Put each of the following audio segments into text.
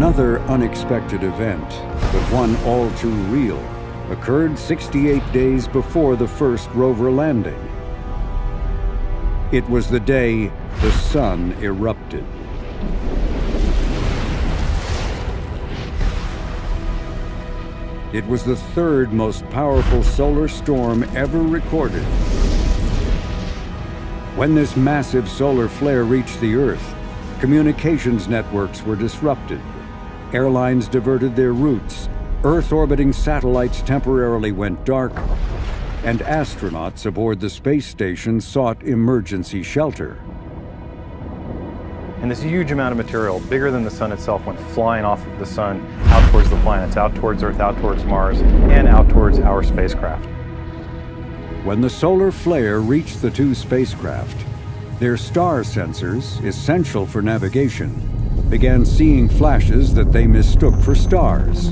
Another unexpected event, but one all too real, occurred 68 days before the first rover landing. It was the day the sun erupted. It was the third most powerful solar storm ever recorded. When this massive solar flare reached the Earth, communications networks were disrupted. Airlines diverted their routes, Earth-orbiting satellites temporarily went dark, and astronauts aboard the space station sought emergency shelter. And this huge amount of material, bigger than the sun itself, went flying off of the sun out towards the planets, out towards Earth, out towards Mars, and out towards our spacecraft. When the solar flare reached the two spacecraft, their star sensors, essential for navigation, began seeing flashes that they mistook for stars.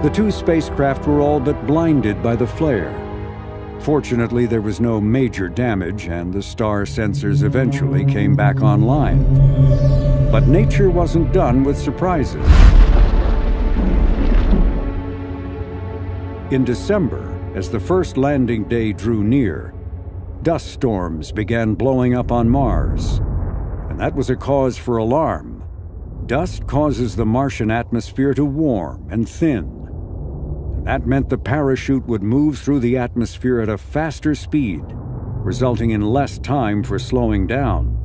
The two spacecraft were all but blinded by the flare. Fortunately, there was no major damage, and the star sensors eventually came back online. But nature wasn't done with surprises. In December, as the first landing day drew near, dust storms began blowing up on Mars, and that was a cause for alarm. Dust causes the Martian atmosphere to warm and thin. And that meant the parachute would move through the atmosphere at a faster speed, resulting in less time for slowing down.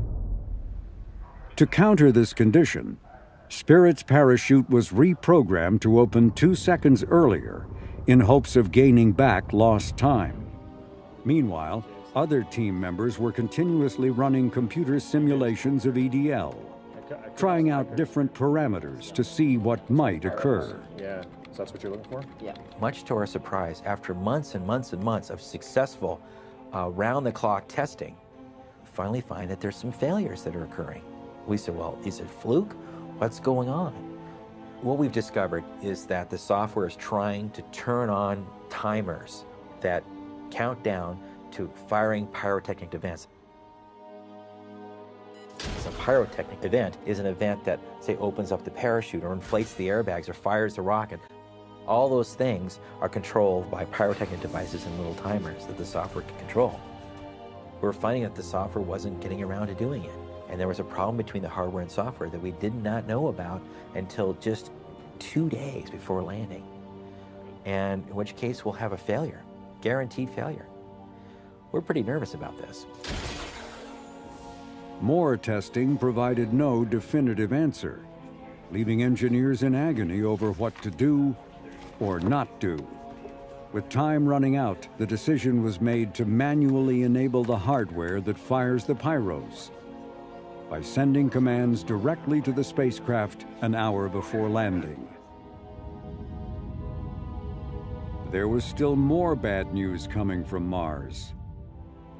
To counter this condition, Spirit's parachute was reprogrammed to open 2 seconds earlier in hopes of gaining back lost time. Meanwhile, other team members were continuously running computer simulations of EDL, trying out different parameters to see what might occur. Yeah, so that's what you're looking for? Yeah. Much to our surprise, after months and months and months of successful round-the-clock testing, we finally find that there's some failures that are occurring. We said, well, is it fluke? What's going on? What we've discovered is that the software is trying to turn on timers that count down to firing pyrotechnic events. So a pyrotechnic event is an event that, say, opens up the parachute or inflates the airbags or fires the rocket. All those things are controlled by pyrotechnic devices and little timers that the software can control. We're finding that the software wasn't getting around to doing it. And there was a problem between the hardware and software that we did not know about until just 2 days before landing. And in which case we'll have a failure, guaranteed failure. We're pretty nervous about this. More testing provided no definitive answer, leaving engineers in agony over what to do or not do. With time running out, the decision was made to manually enable the hardware that fires the pyros by sending commands directly to the spacecraft an hour before landing. There was still more bad news coming from Mars.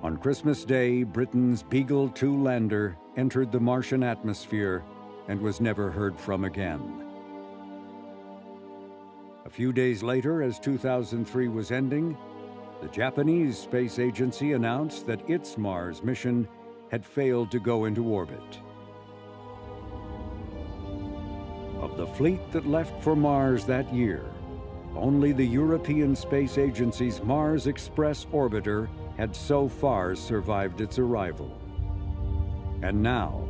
On Christmas Day, Britain's Beagle 2 lander entered the Martian atmosphere and was never heard from again. A few days later, as 2003 was ending, the Japanese space agency announced that its Mars mission had failed to go into orbit. Of the fleet that left for Mars that year, only the European Space Agency's Mars Express orbiter had so far survived its arrival. And now,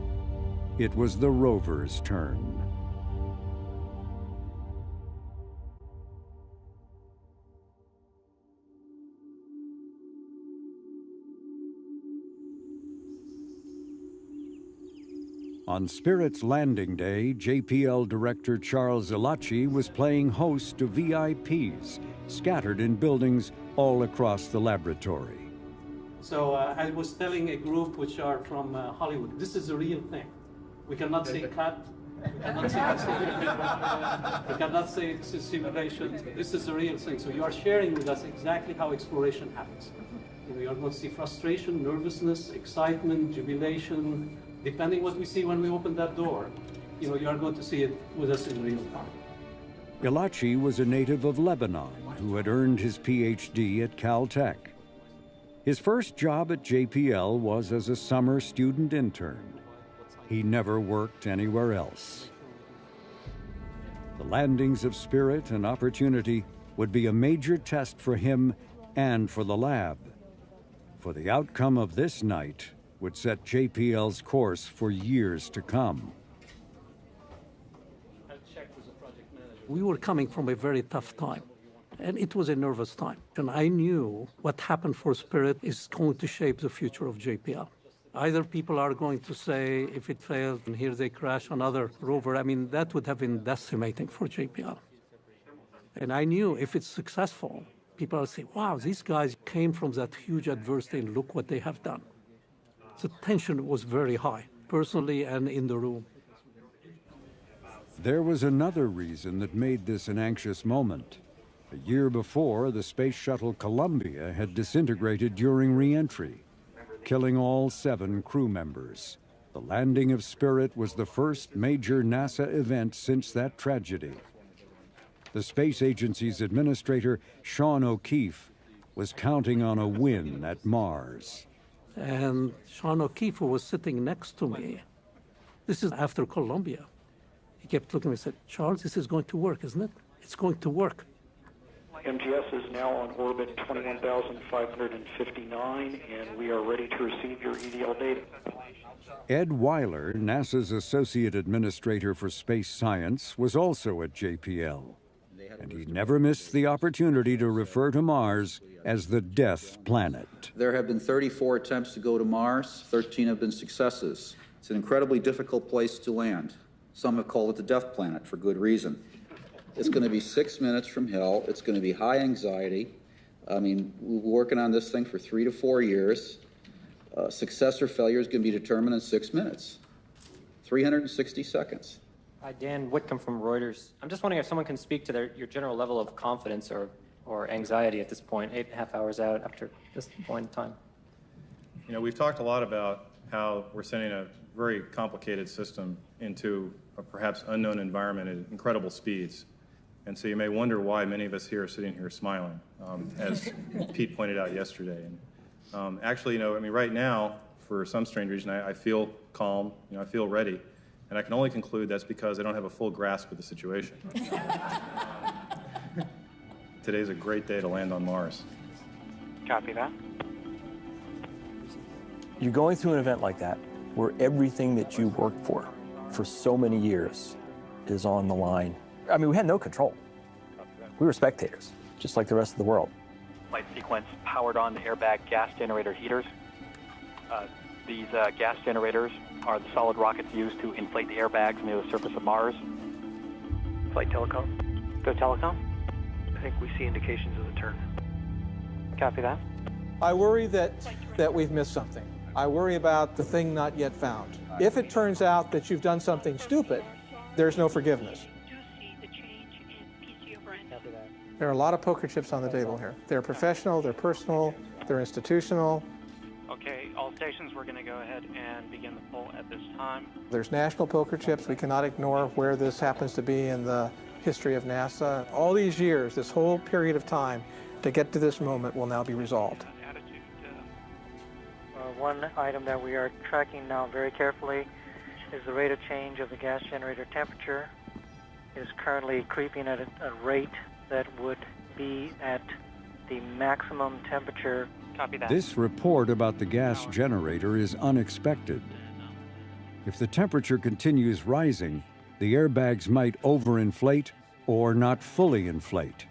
it was the rover's turn. On Spirit's landing day, JPL Director Charles Elachi was playing host to VIPs scattered in buildings all across the laboratory. So I was telling a group which are from Hollywood, this is a real thing. We cannot say cut, we cannot say we cannot say it's a simulation. This is a real thing. So you are sharing with us exactly how exploration happens. You are going to see frustration, nervousness, excitement, jubilation, depending what we see when we open that door. You are going to see it with us in real time. Elachi was a native of Lebanon who had earned his PhD at Caltech. His first job at JPL was as a summer student intern. he never worked anywhere else. The landings of Spirit and Opportunity would be a major test for him and for the lab. For the outcome of this night would set JPL's course for years to come. We were coming from a very tough time, and it was a nervous time. And I knew what happened for Spirit is going to shape the future of JPL. Either people are going to say, if it failed, and here they crash another rover, I mean, that would have been decimating for JPL. And I knew if it's successful, people will say, wow, these guys came from that huge adversity and look what they have done. The tension was very high, personally and in the room. There was another reason that made this an anxious moment. A year before, the space shuttle Columbia had disintegrated during re-entry, killing all 7 crew members. The landing of Spirit was the first major NASA event since that tragedy. The space agency's administrator, Sean O'Keefe, was counting on a win at Mars. And Sean O'Keefe was sitting next to me. This is after Columbia. He kept looking at me and said, Charles, this is going to work, isn't it? It's going to work. MTS is now on orbit 21,559, and we are ready to receive your EDL data. Ed Weiler, NASA's Associate Administrator for Space Science, was also at JPL. And he never missed the opportunity to refer to Mars as the death planet. There have been 34 attempts to go to Mars. 13 have been successes. It's an incredibly difficult place to land. Some have called it the death planet for good reason. It's going to be 6 minutes from hell. It's going to be high anxiety. I mean, we're working on this thing for 3 to 4 years. Success or failure is going to be determined in 6 minutes, 360 seconds. Hi, Dan Whitcomb from Reuters. I'm just wondering if someone can speak to your general level of confidence or anxiety at this point, 8.5 hours out after this point in time. You know, we've talked a lot about how we're sending a very complicated system into a perhaps unknown environment at incredible speeds. And so you may wonder why many of us here are sitting here smiling, as Pete pointed out yesterday. And actually, you know, I mean, right now, for some strange reason, I feel calm, you know, I feel ready. And I can only conclude that's because I don't have a full grasp of the situation. Today's a great day to land on Mars. Copy that. You're going through an event like that where everything that you worked for so many years is on the line. I mean, we had no control. We were spectators, just like the rest of the world. Flight sequence powered on the airbag gas generator heaters. These gas generators are the solid rockets used to inflate the airbags near the surface of Mars. Flight telecom. Go telecom. I think we see indications of the turn. Copy that. I worry that we've missed something. I worry about the thing not yet found. If it turns out that you've done something stupid, there's no forgiveness. There are a lot of poker chips on the table here. They're professional, they're personal, they're institutional. Okay, all stations, we're going to go ahead and begin the poll at this time. There's national poker chips. We cannot ignore where this happens to be in the history of NASA. All these years, this whole period of time to get to this moment will now be resolved. One item that we are tracking now very carefully is the rate of change of the gas generator temperature. It is currently creeping at a rate that would be at the maximum temperature. Copy that. This report about the gas generator is unexpected. If the temperature continues rising, the airbags might overinflate or not fully inflate.